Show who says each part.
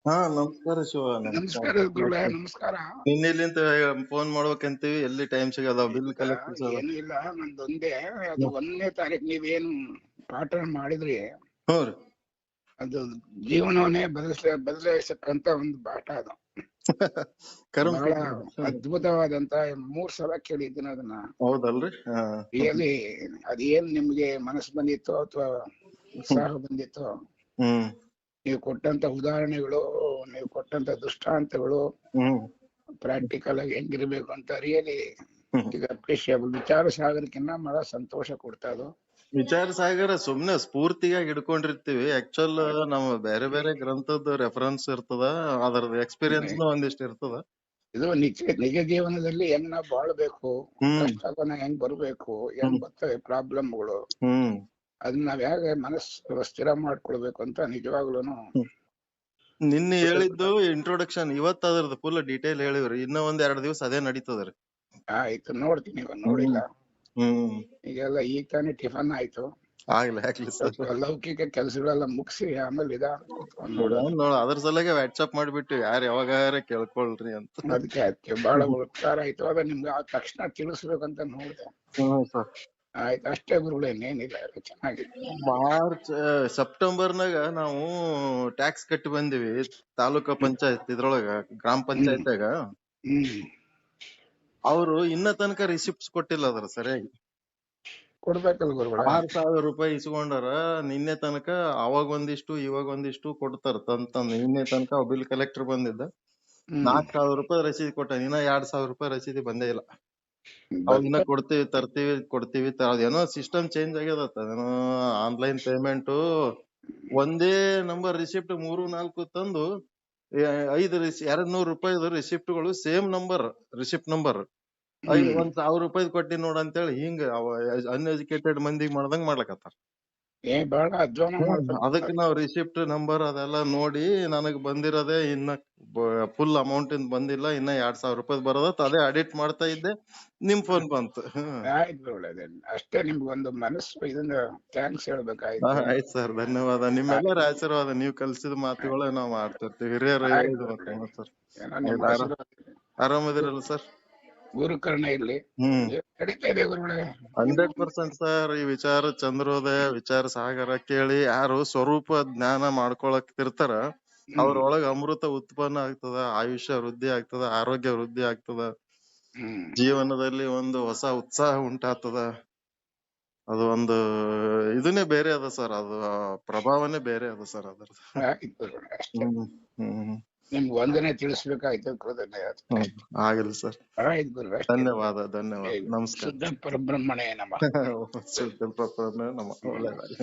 Speaker 1: ಹಾ ನಮಸ್ಕಾರ ಶಿವ, ನಮಸ್ಕಾರ.
Speaker 2: ನಮಸ್ಕಾರ ಗುರುಗಳೇ, ನಮಸ್ಕಾರ.
Speaker 1: ನಿನ್ನೆಲಿಂತ ಫೋನ್ ಮಾಡ್ಬೇಕಂತೀವಿ, ಎಲ್ಲಿ ಟೈಮ್ ಸಿಗಲ್ಲ. ಬಿಲ್ ಕಲೆಕ್ಟರ್ಸ್ ಅದ.
Speaker 2: ಏನು ಇಲ್ಲ, ನಂದೊಂದೇ. ಅದು 1ನೇ ತಾರೀಕು ನೀವೇನು ಪಾಠ ಮಾಡಿದ್ರಿ,
Speaker 1: ಹ್ಞೂ ರೀ.
Speaker 2: ಅದು ಜೀವನವನ್ನೇ ಬದಲಾಯಿಸಕ್ಕಂತ ಒಂದು ಪಾಠ. ಅದು
Speaker 1: ಕರ್ಮ
Speaker 2: ಬಹಳ ಅದ್ಭುತವಾದಂತ 3 ಸಲ ಕೇಳಿದ್ದೀನಿ ಅದನ್ನ.
Speaker 1: ಹೌದಲ್ರಿ?
Speaker 2: ರಿಯಲಿ ಅದೇನ್ ನಿಮ್ಗೆ ಮನಸ್ಸು ಬಂದಿತ್ತೋ ಅಥವಾ ಉತ್ಸಾಹ ಬಂದಿತ್ತೋ,
Speaker 1: ಹ್ಮ್
Speaker 2: ನೀವು ಕೊಟ್ಟಂತ ಉದಾಹರಣೆಗಳು, ನೀವು ಕೊಟ್ಟಂತ ದೃಷ್ಟಾಂತಗಳು ಪ್ರಾಕ್ಟಿಕಲ್ ಆಗಿ ಹೆಂಗಿರ್ಬೇಕು ಅಂತ ರಿಯಲಿ ಈಗ ಅಪ್ರಿಷಿಯಬಲ್. ವಿಚಾರ ಸಾಗರಕ್ಕಿನ್ನ ಬಹಳ ಸಂತೋಷ ಕೊಡ್ತಾ ಅದು.
Speaker 1: ವಿಚಾರ ಸಾಗರ ಸುಮ್ನೆ ಸ್ಫೂರ್ತಿಯಾಗಿ ಹಿಡ್ಕೊಂಡಿರ್ತೀವಿ. ಆಕ್ಚುಲ್ ನಮ್ಮ ಬೇರೆ ಬೇರೆ ಗ್ರಂಥದ ರೆಫರೆನ್ಸ್ ಇರ್ತದ, ಅದರದ ಎಕ್ಸ್ಪೀರಿಯನ್ಸ್ ಒಂದಿಷ್ಟು ಇರ್ತದ.
Speaker 2: ಇದು ನಿಜ ಜೀವನದಲ್ಲಿ ಹೆಂಗ್ ನಾವ್ ಬಾಳ್ಬೇಕು, ಕಷ್ಟಗಳನ್ನ ಹೆಂಗ್ ಬರ್ಬೇಕು, ಹೆಂಗ್ ಬರ್ತವೆ ಪ್ರಾಬ್ಲಮ್ಗಳು, ಅದನ್ನ ನಾವ್ ಹೇಗೆ ಮನಸ್ಸು ಸ್ಥಿರ ಮಾಡ್ಕೊಳ್ಬೇಕು ಅಂತ ನಿಜವಾಗ್ಲೂನು.
Speaker 1: ನಿನ್ನೆ ಹೇಳಿದ್ದು ಇಂಟ್ರೊಡಕ್ಷನ್, ಇವತ್ತು ಅದ್ರದ್ದು ಫುಲ್ ಡೀಟೇಲ್ ಹೇಳಿವ್ರಿ. ಇನ್ನ ಒಂದ್ 2 ದಿವಸ ಅದೇ ನಡೀತದ್ರಿ.
Speaker 2: ಆಯ್ತು, ನೋಡ್ತೀನಿ. ನೋಡಿಲ್ಲ ಈಗೆಲ್ಲ. ಈಗ ತಾನೇ ಟಿಫನ್ ಆಯ್ತು.
Speaker 1: ಆಗ್ಲಿ ಸರ್.
Speaker 2: ಲೌಕಿಕ ಕೆಲಸಗಳೆಲ್ಲ ಮುಗಿಸಿ ಆಮೇಲೆ
Speaker 1: ಅದ್ರ ಸಲಗೆ ವಾಟ್ಸ್ಆಪ್ ಮಾಡ್ಬಿಟ್ಟು ಯಾರು ಯಾವಾಗ ಕೇಳ್ಕೊಳ್ರಿ ಅಂತ.
Speaker 2: ಅದಕ್ಕೆ ಬಹಳ ಉಪಕಾರ ಆಯ್ತು. ಅದ ನಿಮ್ಗೆ ಆ ತಕ್ಷಣ ತಿಳಿಸ್ಬೇಕಂತ ನೋಡಿದೆ. ಆಯ್ತು, ಅಷ್ಟೇ ಗುರುಗಳೇ, ಇನ್ನೇನಿಲ್ಲ. ಚೆನ್ನಾಗಿದೆ.
Speaker 1: ಮಾರ್ಚ್ ಸೆಪ್ಟೆಂಬರ್ನಾಗ ನಾವು ಟ್ಯಾಕ್ಸ್ ಕಟ್ಟಿ ಬಂದಿವಿ ತಾಲೂಕಾ ಪಂಚಾಯತ್ ಇದ್ರೊಳಗ, ಗ್ರಾಮ ಪಂಚಾಯತ್ಯಾಗ. ಅವರು ಇನ್ನ ತನಕ ರಿಸಿಪ್ಟ್ಸ್ ಕೊಟ್ಟಿಲ್ಲ ಅದ್ರ ಸರಿಯಾಗಿ.
Speaker 2: ಕೊಡ್ಬೇಕಲ್ಲ ಗುರುಗಳೇ.
Speaker 1: 6,000 ರೂಪಾಯಿ ಇಸ್ಕೊಂಡಾರ ನಿನ್ನೆ ತನಕ. ಅವಾಗ ಒಂದಿಷ್ಟು ಇವಾಗ ಒಂದಿಷ್ಟು ಕೊಡ್ತಾರ ತಂದ್. ನಿನ್ನೆ ತನಕ ಬಿಲ್ ಕಲೆಕ್ಟರ್ ಬಂದಿದ್ದ 4,000 ರೂಪಾಯಿ ರಸೀದಿ ಕೊಟ್ಟ. ಇನ್ನ 2,000 ರೂಪಾಯಿ ರಸೀದಿ ಬಂದೇ ಇಲ್ಲ. ಅವಾಗಿನ್ನ ಕೊಡ್ತೀವಿ ಅದೇನೋ ಸಿಸ್ಟಮ್ ಚೇಂಜ್ ಆಗ್ಯದತ್ತ. ಅದೇನೋ ಆನ್ಲೈನ್ ಪೇಮೆಂಟ್ ಒಂದೇ ನಂಬರ್ ರಿಸಿಪ್ಟ್ 3-4 ತಂದು 200 ರೂಪಾಯಿದ ರಿಸಿಪ್ಟ್ ಗಳು ಸೇಮ್ ನಂಬರ್, ರಿಸಿಪ್ಟ್ ನಂಬರ್ 1,000 ರೂಪಾಯಿ ಕೊಟ್ಟಿ ನೋಡ ಅಂತೇಳಿ ಹಿಂಗ ಅನ್ಎಜುಕೇಟೆಡ್ ಮಂದಿಗೆ ಮಾಡ್ದಂಗ್ ಮಾಡ್ಲಕತ್ತಾರ. ಅದಕ್ಕೆ ನಾವ್ ರಿಸಿಪ್ಟ್ ನಂಬರ್ ಅದೆಲ್ಲ ನೋಡಿ, ನನಗ್ ಬಂದಿರೋದೇ ಇನ್ನ ಫುಲ್ ಅಮೌಂಟ್ ಇಂದ ಬಂದಿಲ್ಲ, ಇನ್ನ 2,000 ರೂಪಾಯಿ ಬರೋದತ್. ಅದೇ ಅಡಿಟ್ ಮಾಡ್ತಾ ಇದ್ದೆ, ನಿಮ್ ಫೋನ್ ಬಂತು.
Speaker 2: ಆಯ್ತು, ಅಷ್ಟೇ. ನಿಮ್ಗೊಂದು ಮನಸ್ಸು ಇದನ್ನ ಥ್ಯಾಂಕ್ಸ್ ಹೇಳ್ಬೇಕಾಯ್ತು.
Speaker 1: ಆಯ್ತು ಸರ್, ಧನ್ಯವಾದ. ನಿಮ್ಮೆಲ್ಲರ ಆಶೀರ್ವಾದ, ನೀವು ಕಲ್ಸಿದ ಮಾತುಗಳೇ ನಾವ್ ಮಾಡ್ತಿರ್ತೀವಿ. ಹಿರಿಯರು ಹೇಳಿದ್ರು ಸರ್. ಆರಾಮದಿರಲ್ಲ ಸರ್?
Speaker 2: ಗುರುಕರ್ಣ ಇರ್ಲಿ. ನಡೀತಾ ಇದೆ ಗುರುಗಳೇ.
Speaker 1: 100% ಸರ್. ಈ ವಿಚಾರ ಚಂದ್ರೋದಯ, ವಿಚಾರ ಸಾಗರ ಕೇಳಿ ಯಾರು ಸ್ವರೂಪ ಜ್ಞಾನ ಮಾಡ್ಕೊಳಕ್ತಿರ್ತಾರ, ಅವ್ರೊಳಗ ಅಮೃತ ಉತ್ಪನ್ನ ಆಗ್ತದ, ಆಯುಷ್ಯ ವೃದ್ಧಿ ಆಗ್ತದ, ಆರೋಗ್ಯ ವೃದ್ಧಿ ಆಗ್ತದ, ಜೀವನದಲ್ಲಿ ಒಂದು ಹೊಸ ಉತ್ಸಾಹ ಉಂಟಾಗ್ತದ. ಅದು ಒಂದು ಇದನ್ನೇ ಬೇರೆ ಅದ ಸರ್, ಅದು ಪ್ರಭಾವನೆ ಬೇರೆ ಅದ ಸರ್ ಅದ್ರದ್ದು.
Speaker 2: ನಿಮ್ಗೆ ವಂದನೆ ತಿಳಿಸ್ಬೇಕಾಯ್ತು.
Speaker 1: ಆಗಿಲ್ಲ ಸರ್. ಧನ್ಯವಾದ. ನಮಸ್ಕಾರ.
Speaker 2: ಶುದ್ಧ ಪರಬ್ರಹ್ಮಣೇ ನಮಃ.
Speaker 1: ಶುದ್ಧ ಪರಬ್ರಹ್ಮಣೇ ನಮಃ. ಒಳ್ಳೆದಾಗಲಿ.